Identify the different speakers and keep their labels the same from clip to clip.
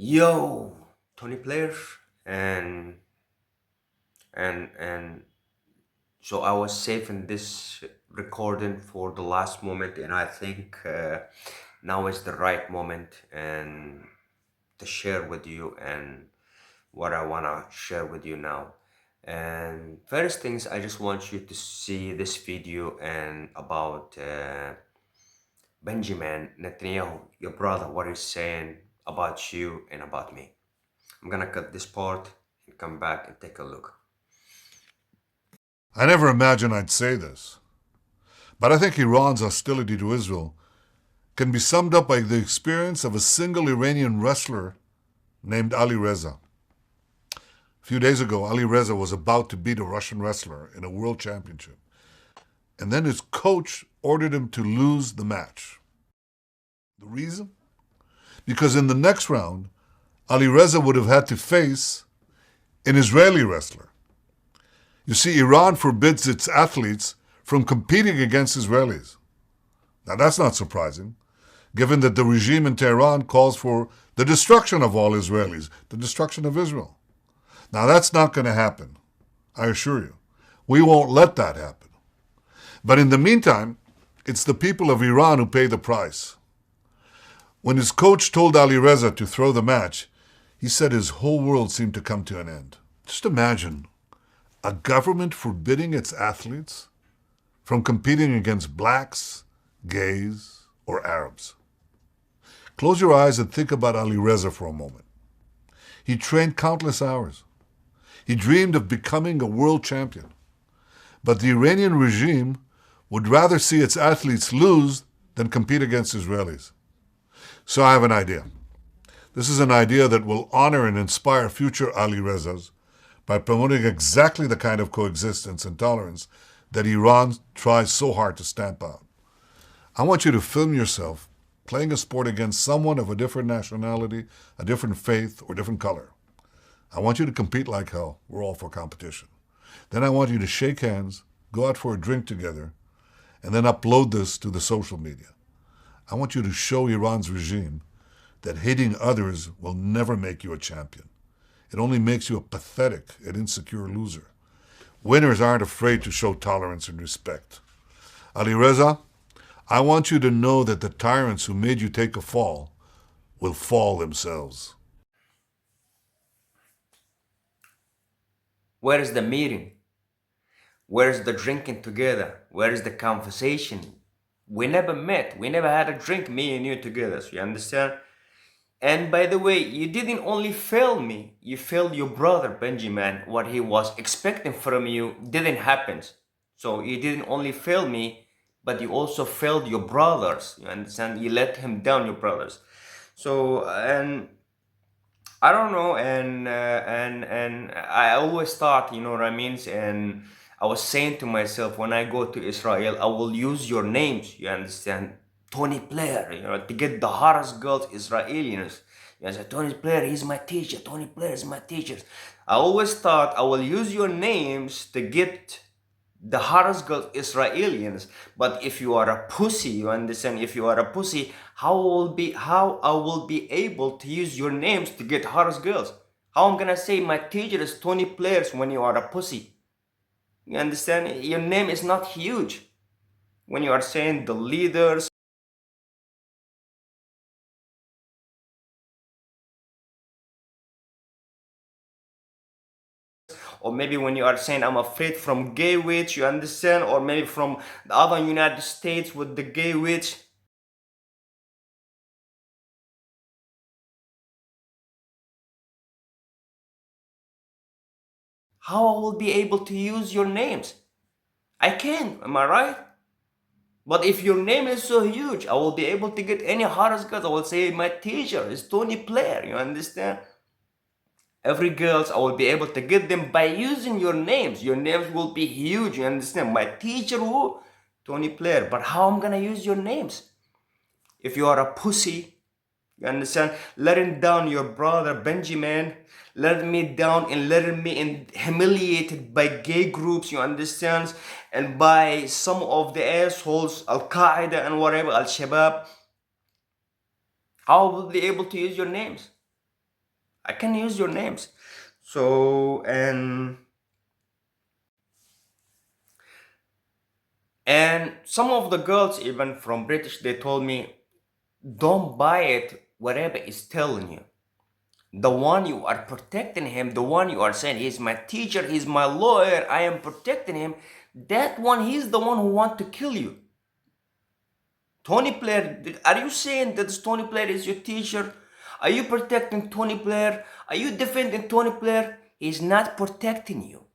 Speaker 1: Yo, Tony Player, and and so I was saving this recording for the last moment, and I think now is the right moment and to share with you and what I wanna share with you now. And first things, I just want you to see this video and about Benjamin Netanyahu, your brother, what he's saying about you and about me. I'm gonna cut this part and come back and take a look.
Speaker 2: I never imagined I'd say this, but I think Iran's hostility to Israel can be summed up by the experience of a single Iranian wrestler named Ali Reza. A few days ago, Ali Reza was about to beat a Russian wrestler in a world championship, and then his coach ordered him to lose the match. The reason? Because in the next round, Ali Reza would have had to face an Israeli wrestler. You see, Iran forbids its athletes from competing against Israelis. Now, that's not surprising, given that the regime in Tehran calls for the destruction of all Israelis, the destruction of Israel. Now, that's not going to happen, I assure you. We won't let that happen. But in the meantime, it's the people of Iran who pay the price. When his coach told Ali Reza to throw the match, he said his whole world seemed to come to an end. Just imagine a government forbidding its athletes from competing against blacks, gays, or Arabs. Close your eyes and think about Ali Reza for a moment. He trained countless hours. He dreamed of becoming a world champion. But the Iranian regime would rather see its athletes lose than compete against Israelis. So I have an idea. This is an idea that will honor and inspire future Ali Rezas by promoting exactly the kind of coexistence and tolerance that Iran tries so hard to stamp out. I want you to film yourself playing a sport against someone of a different nationality, a different faith, or different color. I want you to compete like hell. We're all for competition. Then I want you to shake hands, go out for a drink together, and then upload this to the social media. I want you to show Iran's regime that hating others will never make you a champion. It only makes you a pathetic and insecure loser. Winners aren't afraid to show tolerance and respect. Ali Reza, I want you to know that the tyrants who made you take a fall will fall themselves.
Speaker 1: Where is the meeting? Where is the drinking together? Where is the conversation? We never met. We never had a drink, me and you together. So you understand? And by the way, you didn't only fail me, you failed your brother Benjamin. What he was expecting from you didn't happen. So you didn't only fail me, but you also failed your brothers. You understand? You let him down, your brothers. So and I don't know, and I always thought, you know what I mean, and I was saying to myself, when I go to Israel, I will use your names. You understand? Tony Blair, you know, to get the hottest girls, Israelis. You know, Tony Blair, he's my teacher. Tony Blair is my teacher. I always thought I will use your names to get the hottest girls Israelis. But if you are a pussy, you understand? If you are a pussy, how I will be able to use your names to get hottest girls? How I'm gonna say my teacher is 20 players when you are a pussy? You understand? Your name is not huge. When you are saying the leaders, or maybe when you are saying I'm afraid from gay witch, you understand? Or maybe from the other United States with the gay witch. How I will be able to use your names? I can, am I right? But if your name is so huge, I will be able to get any hottest girls. I will say my teacher is Tony Blair, you understand? Every girls, I will be able to get them by using your names. Your names will be huge, you understand? My teacher who? Tony Blair. But how I'm gonna use your names? If you are a pussy, you understand? Letting down your brother Benjamin, letting me down and letting me humiliated by gay groups, you understand? And by some of the assholes, Al Qaeda and whatever, Al Shabaab. How will they able to use your names? I can use your names. So and some of the girls even from British, they told me, don't buy it whatever is telling you. The one you are protecting him, the one you are saying he's my teacher, he's my lawyer, I am protecting him, that one, he's the one who want to kill you. Tony Blair, are you saying that this Tony Blair is your teacher? Are you protecting Tony Blair? Are you defending Tony Blair? He's not protecting you.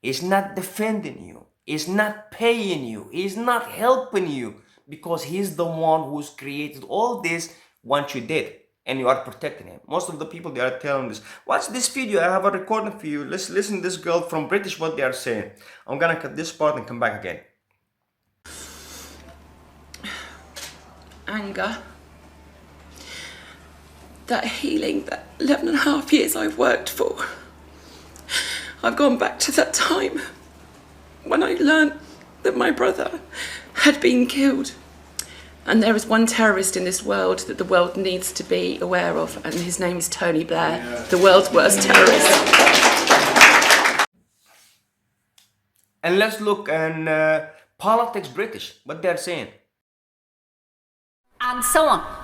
Speaker 1: He's not defending you. He's not paying you. He's not helping you, because he's the one who's created all this once you did, and you are protecting him. Most of the people, they are telling this. Watch this video. I have a recording for you. Let's listen to this girl from British what they are saying. I'm gonna cut this part and come back again.
Speaker 3: Anger, that healing, that 11 and a half years I've worked for. I've gone back to that time when I learned that my brother had been killed. And there is one terrorist in this world that the world needs to be aware of, and his name is Tony Blair, the world's worst terrorist.
Speaker 1: And let's look in politics British, what they're saying.
Speaker 4: And so on.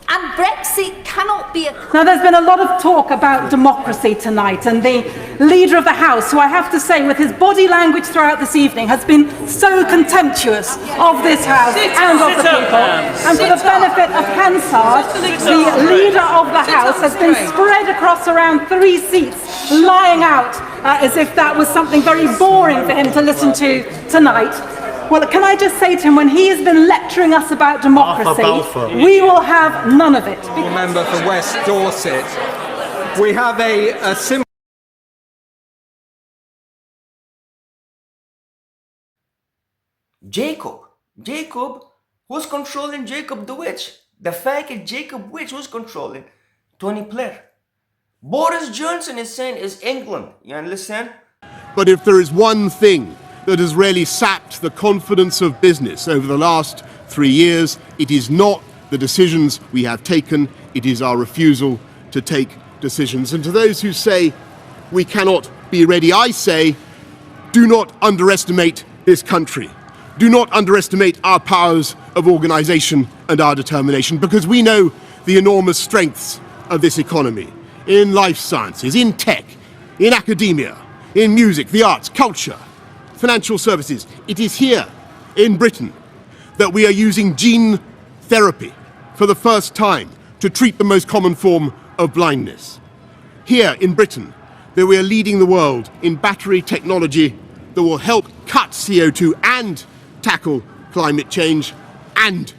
Speaker 4: And Brexit cannot be a...
Speaker 5: Now, there's been a lot of talk about democracy tonight, and the Leader of the House, who I have to say, with his body language throughout this evening, has been so contemptuous of this House and of the people. And for the benefit of Hansard, the Leader of the House has been spread across around 3 seats, lying out as if that was something very boring for him to listen to tonight. Well, can I just say to him, when he has been lecturing us about democracy, we will have none of it.
Speaker 6: Member for West Dorset, we have a simple...
Speaker 1: Jacob, who's controlling Jacob the Witch? The faggot Jacob Witch, who's controlling? Tony Blair. Boris Johnson is saying is England, you understand?
Speaker 7: But if there is one thing that has really sapped the confidence of business over the last 3 years, it is not the decisions we have taken, it is our refusal to take decisions. And to those who say we cannot be ready, I say, do not underestimate this country. Do not underestimate our powers of organisation and our determination, because we know the enormous strengths of this economy in life sciences, in tech, in academia, in music, the arts, culture, financial services. It is here in Britain that we are using gene therapy for the first time to treat the most common form of blindness. Here in Britain that we are leading the world in battery technology that will help cut CO2 and tackle climate change and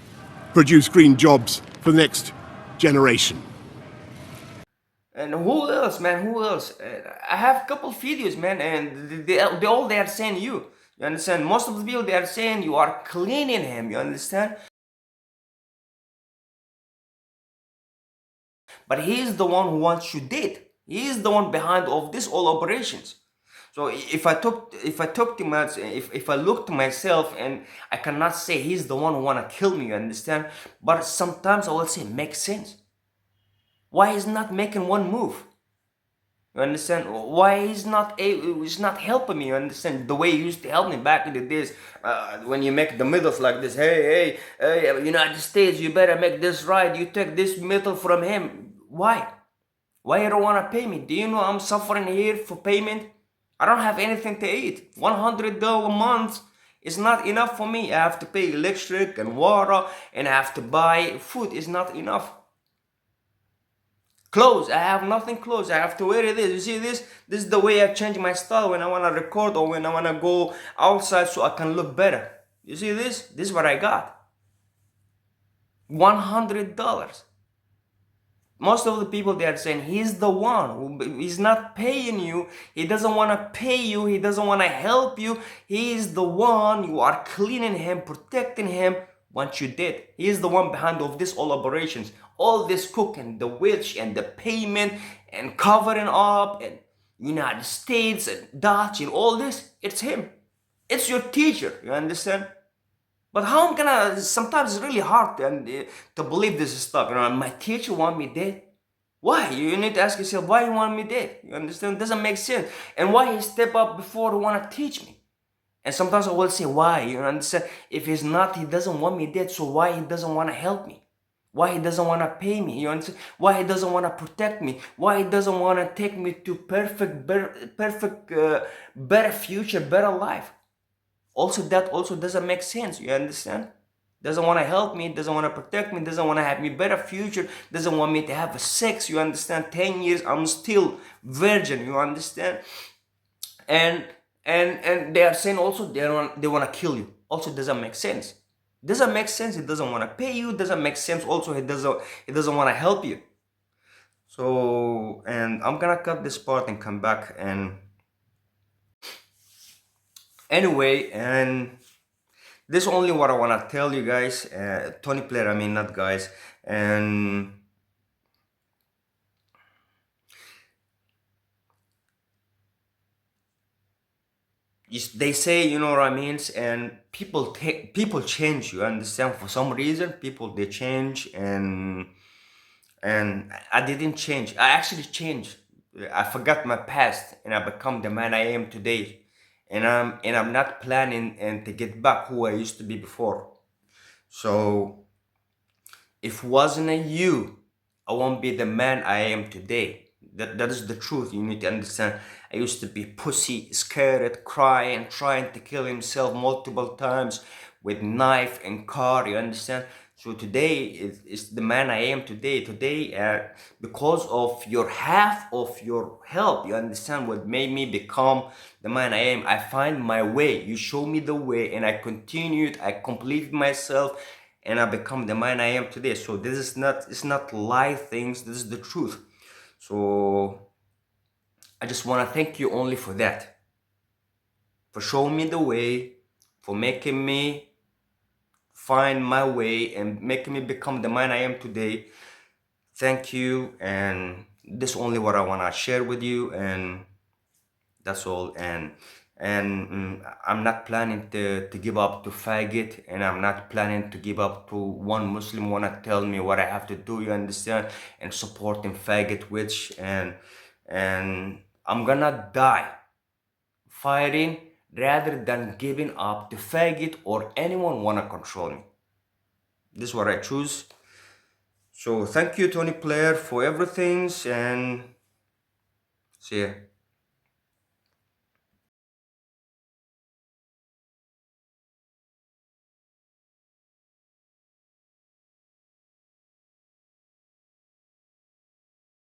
Speaker 7: produce green jobs for the next generation.
Speaker 1: And who else, man? Who else? I have a couple videos, man, and they are saying you. You understand? Most of the people, they are saying you are cleaning him. You understand? But he is the one who wants you dead. He is the one behind of this all operations. So if I look to myself, and I cannot say he's the one who wanna kill me. You understand? But sometimes I will say makes sense. Why he's not making one move? You understand? Why he's not helping me? You understand? The way he used to help me back in the days, when you make the middles like this. Hey, United States, you better make this right. You take this middle from him. Why? Why you don't want to pay me? Do you know I'm suffering here for payment? I don't have anything to eat. $100 a month is not enough for me. I have to pay electric and water, and I have to buy food. It's not enough. Clothes, I have nothing clothes. I have to wear this. You see this? This is the way I change my style when I want to record or when I want to go outside so I can look better. You see this? This is what I got. $100. Most of the people, they are saying he's the one who is not paying you. He doesn't want to pay you. He doesn't want to help you. He is the one. You are cleaning him, protecting him. Once you did, he is the one behind of this all operations, all this cooking, the witch and the payment and covering up and United States and Dutch and all this. It's him. It's your teacher. You understand? But how I'm gonna, sometimes it's really hard to believe this stuff. You know, my teacher want me dead. Why? You need to ask yourself, why you want me dead? You understand? It doesn't make sense. And why he step up before he want to teach me? And sometimes I will say, why? You understand? If he's not, he doesn't want me dead, so why he doesn't want to help me? Why he doesn't want to pay me? You understand? Why he doesn't want to protect me? Why he doesn't want to take me to better future, better life? Also, that also doesn't make sense. You understand? Doesn't want to help me, doesn't want to protect me, doesn't want to have me better future, doesn't want me to have a sex. You understand? 10 years, I'm still virgin. You understand? And they are saying also they want to kill you. Also doesn't make sense. Doesn't make sense. It doesn't want to pay you. Doesn't make sense. Also, it doesn't want to help you. So, and I'm gonna cut this part and come back. And anyway, and this is only what I want to tell you guys. Tony Player, I mean, not guys. And they say, you know what I mean, and people change. You understand? For some reason, people they change, and I didn't change. I actually changed. I forgot my past, and I become the man I am today. And I'm not planning and to get back who I used to be before. So if wasn't a you, I won't be the man I am today. That is the truth. You need to understand. I used to be pussy, scared, crying, trying to kill himself multiple times with knife and car. You understand? So today is the man I am today. Today, because of your half of your help, you understand what made me become the man I am. I find my way. You show me the way, and I continued. I completed myself, and I become the man I am today. So this is not, it's not lie things. This is the truth. So I just want to thank you only for that, for showing me the way, for making me find my way and making me become the man I am today. Thank you. And this is only what I want to share with you, and that's all. And I'm not planning to give up to faggot, and I'm not planning to give up to one Muslim wanna tell me what I have to do, you understand, and supporting faggot witch. And I'm gonna die fighting rather than giving up to faggot or anyone wanna control me. This is what I choose. So thank you, Tony Player, for everything, and see ya.